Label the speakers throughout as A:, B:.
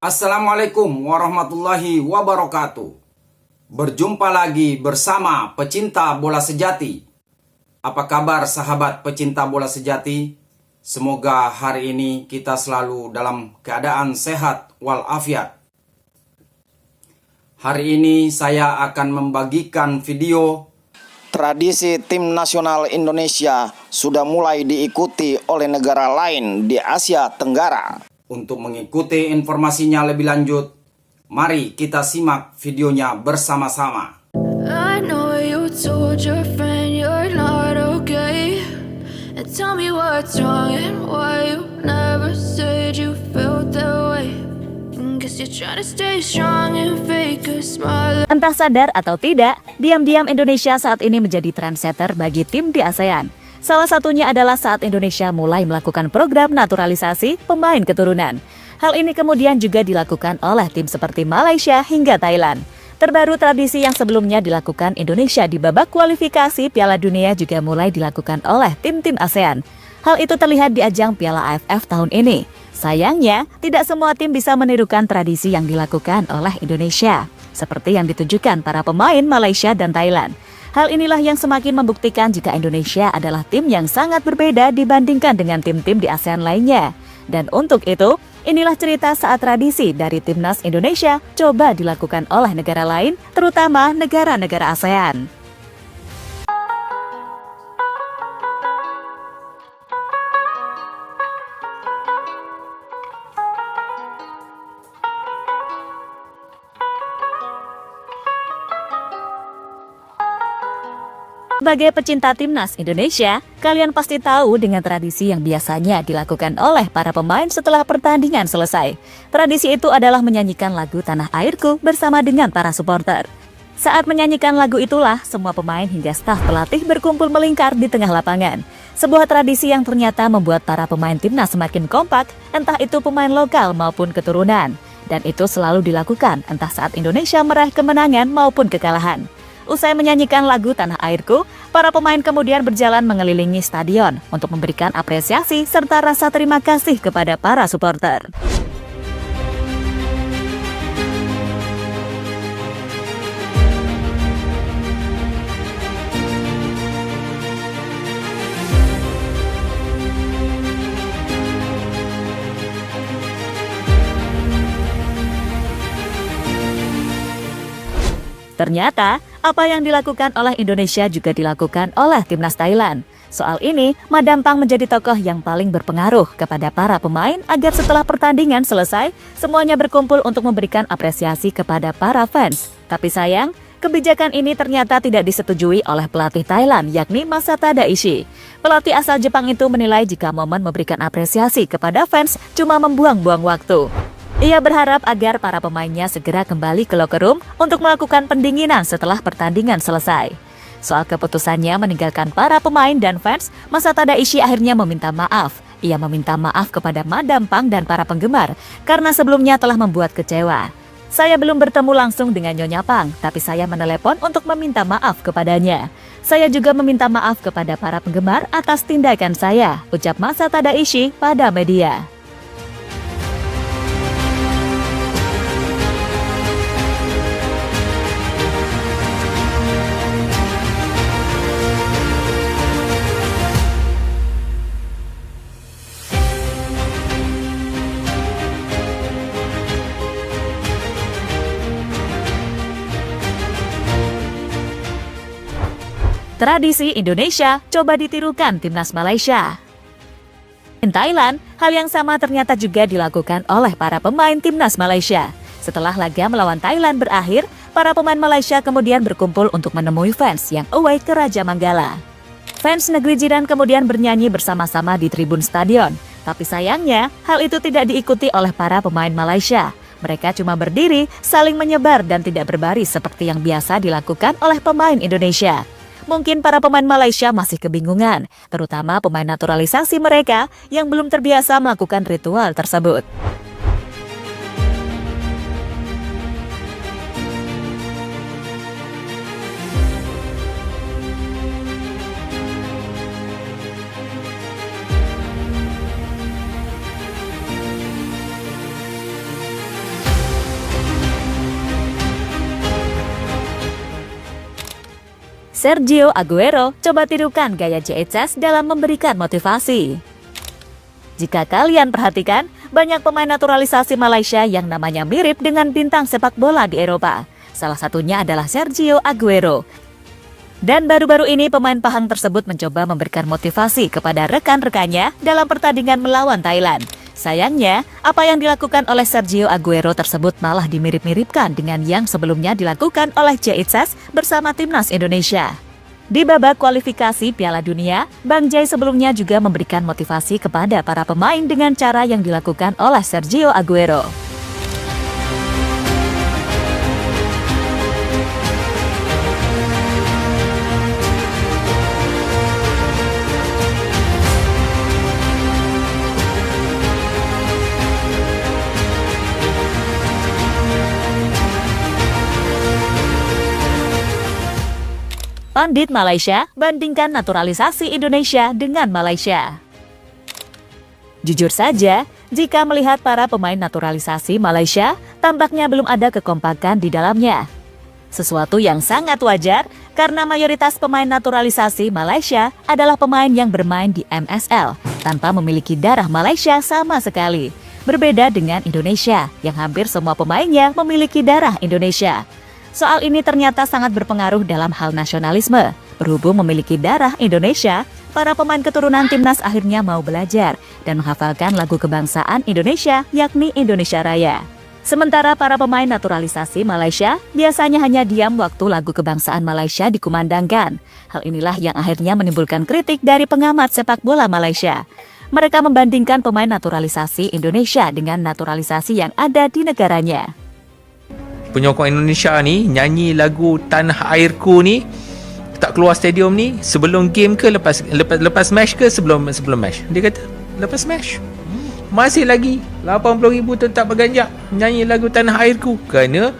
A: Assalamualaikum warahmatullahi wabarakatuh. Berjumpa lagi bersama pecinta bola sejati. Apa kabar sahabat pecinta bola sejati? Semoga hari ini kita selalu dalam keadaan sehat walafiat. Hari ini saya akan membagikan video
B: tradisi tim nasional Indonesia sudah mulai diikuti oleh negara lain di Asia Tenggara.
A: Untuk mengikuti informasinya lebih lanjut, mari kita simak videonya bersama-sama.
C: I know you told your friend you're not okay, and tell me what's wrong and why you never said you felt that way. Guess you're trying to stay strong and fake a smile.
D: Entah sadar atau tidak, diam-diam Indonesia saat ini menjadi trendsetter bagi tim di ASEAN. Salah satunya adalah saat Indonesia mulai melakukan program naturalisasi pemain keturunan. Hal ini kemudian juga dilakukan oleh tim seperti Malaysia hingga Thailand. Terbaru, tradisi yang sebelumnya dilakukan Indonesia di babak kualifikasi Piala Dunia juga mulai dilakukan oleh tim-tim ASEAN. Hal itu terlihat di ajang Piala AFF tahun ini. Sayangnya, tidak semua tim bisa menirukan tradisi yang dilakukan oleh Indonesia, seperti yang ditunjukkan para pemain Malaysia dan Thailand. Hal inilah yang semakin membuktikan jika Indonesia adalah tim yang sangat berbeda dibandingkan dengan tim-tim di ASEAN lainnya. Dan untuk itu, inilah cerita saat tradisi dari Timnas Indonesia coba dilakukan oleh negara lain, terutama negara-negara ASEAN. Sebagai pecinta Timnas Indonesia, kalian pasti tahu dengan tradisi yang biasanya dilakukan oleh para pemain setelah pertandingan selesai. Tradisi itu adalah menyanyikan lagu Tanah Airku bersama dengan para supporter. Saat menyanyikan lagu itulah, semua pemain hingga staf pelatih berkumpul melingkar di tengah lapangan. Sebuah tradisi yang ternyata membuat para pemain Timnas semakin kompak, entah itu pemain lokal maupun keturunan. Dan itu selalu dilakukan entah saat Indonesia meraih kemenangan maupun kekalahan. Usai menyanyikan lagu Tanah Airku, para pemain kemudian berjalan mengelilingi stadion untuk memberikan apresiasi serta rasa terima kasih kepada para supporter. Ternyata, apa yang dilakukan oleh Indonesia juga dilakukan oleh Timnas Thailand. Soal ini, Madam Pang menjadi tokoh yang paling berpengaruh kepada para pemain agar setelah pertandingan selesai, semuanya berkumpul untuk memberikan apresiasi kepada para fans. Tapi sayang, kebijakan ini ternyata tidak disetujui oleh pelatih Thailand, yakni Masata Daishi. Pelatih asal Jepang itu menilai jika momen memberikan apresiasi kepada fans cuma membuang-buang waktu. Ia berharap agar para pemainnya segera kembali ke locker room untuk melakukan pendinginan setelah pertandingan selesai. Soal keputusannya meninggalkan para pemain dan fans, Masata Daishi akhirnya meminta maaf. Ia meminta maaf kepada Madam Pang dan para penggemar karena sebelumnya telah membuat kecewa. Saya belum bertemu langsung dengan Nyonya Pang, tapi saya menelepon untuk meminta maaf kepadanya. Saya juga meminta maaf kepada para penggemar atas tindakan saya, ucap Masata Daishi pada media. Tradisi Indonesia coba ditirukan Timnas Malaysia. Di Thailand, hal yang sama ternyata juga dilakukan oleh para pemain Timnas Malaysia. Setelah laga melawan Thailand berakhir, para pemain Malaysia kemudian berkumpul untuk menemui fans yang away ke Raja Manggala. Fans negeri jiran kemudian bernyanyi bersama-sama di tribun stadion. Tapi sayangnya, hal itu tidak diikuti oleh para pemain Malaysia. Mereka cuma berdiri, saling menyebar dan tidak berbaris seperti yang biasa dilakukan oleh pemain Indonesia. Mungkin para pemain Malaysia masih kebingungan, terutama pemain naturalisasi mereka yang belum terbiasa melakukan ritual tersebut. Sergio Aguero coba tirukan gaya JHS dalam memberikan motivasi. Jika kalian perhatikan, banyak pemain naturalisasi Malaysia yang namanya mirip dengan bintang sepak bola di Eropa. Salah satunya adalah Sergio Aguero. Dan baru-baru ini pemain Pahang tersebut mencoba memberikan motivasi kepada rekan-rekannya dalam pertandingan melawan Thailand. Sayangnya, apa yang dilakukan oleh Sergio Aguero tersebut malah dimirip-miripkan dengan yang sebelumnya dilakukan oleh JHS bersama timnas Indonesia. Di babak kualifikasi Piala Dunia, Bang Jai sebelumnya juga memberikan motivasi kepada para pemain dengan cara yang dilakukan oleh Sergio Aguero. Pandit Malaysia bandingkan naturalisasi Indonesia dengan Malaysia. Jujur saja, jika melihat para pemain naturalisasi Malaysia, tampaknya belum ada kekompakan di dalamnya. Sesuatu yang sangat wajar karena mayoritas pemain naturalisasi Malaysia adalah pemain yang bermain di MSL tanpa memiliki darah Malaysia sama sekali. Berbeda dengan Indonesia yang hampir semua pemainnya memiliki darah Indonesia. Soal ini ternyata sangat berpengaruh dalam hal nasionalisme. Berhubung memiliki darah Indonesia, para pemain keturunan timnas akhirnya mau belajar dan menghafalkan lagu kebangsaan Indonesia, yakni Indonesia Raya. Sementara para pemain naturalisasi Malaysia biasanya hanya diam waktu lagu kebangsaan Malaysia dikumandangkan. Hal inilah yang akhirnya menimbulkan kritik dari pengamat sepak bola Malaysia. Mereka membandingkan pemain naturalisasi Indonesia dengan naturalisasi yang ada di negaranya.
E: Penyokong Indonesia ni nyanyi lagu Tanah Airku ni tak keluar stadium ni sebelum game ke lepas match ke sebelum match. Dia kata lepas match. Masih lagi 80,000 tetap berganjak nyanyi lagu Tanah Airku kerana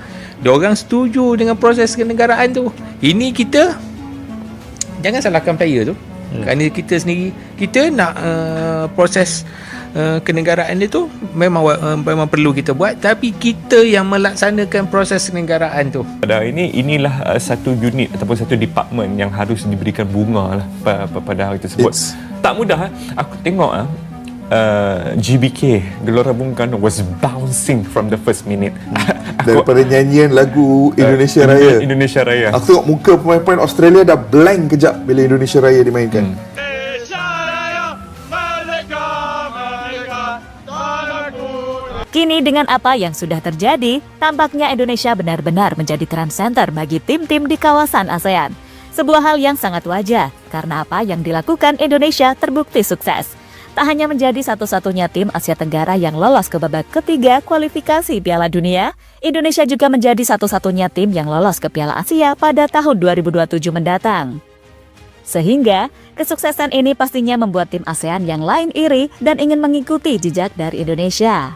E: diorang setuju dengan proses kenegaraan tu. Ini kita jangan salahkan player tu. Kerana kita sendiri kita nak proses kenegaraan itu memang perlu kita buat, tapi kita yang melaksanakan proses kenegaraan tu.
F: Pada hari ini inilah satu unit ataupun satu department yang harus diberikan bunga lah pada hari tersebut. Tak mudah. Aku tengok GBK Gelora Bung Karno was bouncing from the first minute.
G: Daripada nyanyian lagu Indonesia Raya.
F: Indonesia Raya.
G: Aku tengok muka pemain-pemain Australia dah blank kejap bila Indonesia Raya dimainkan.
D: Kini dengan apa yang sudah terjadi, tampaknya Indonesia benar-benar menjadi trend center bagi tim-tim di kawasan ASEAN. Sebuah hal yang sangat wajar, karena apa yang dilakukan Indonesia terbukti sukses. Tak hanya menjadi satu-satunya tim Asia Tenggara yang lolos ke babak ketiga kualifikasi Piala Dunia, Indonesia juga menjadi satu-satunya tim yang lolos ke Piala Asia pada tahun 2027 mendatang. Sehingga, kesuksesan ini pastinya membuat tim ASEAN yang lain iri dan ingin mengikuti jejak dari Indonesia.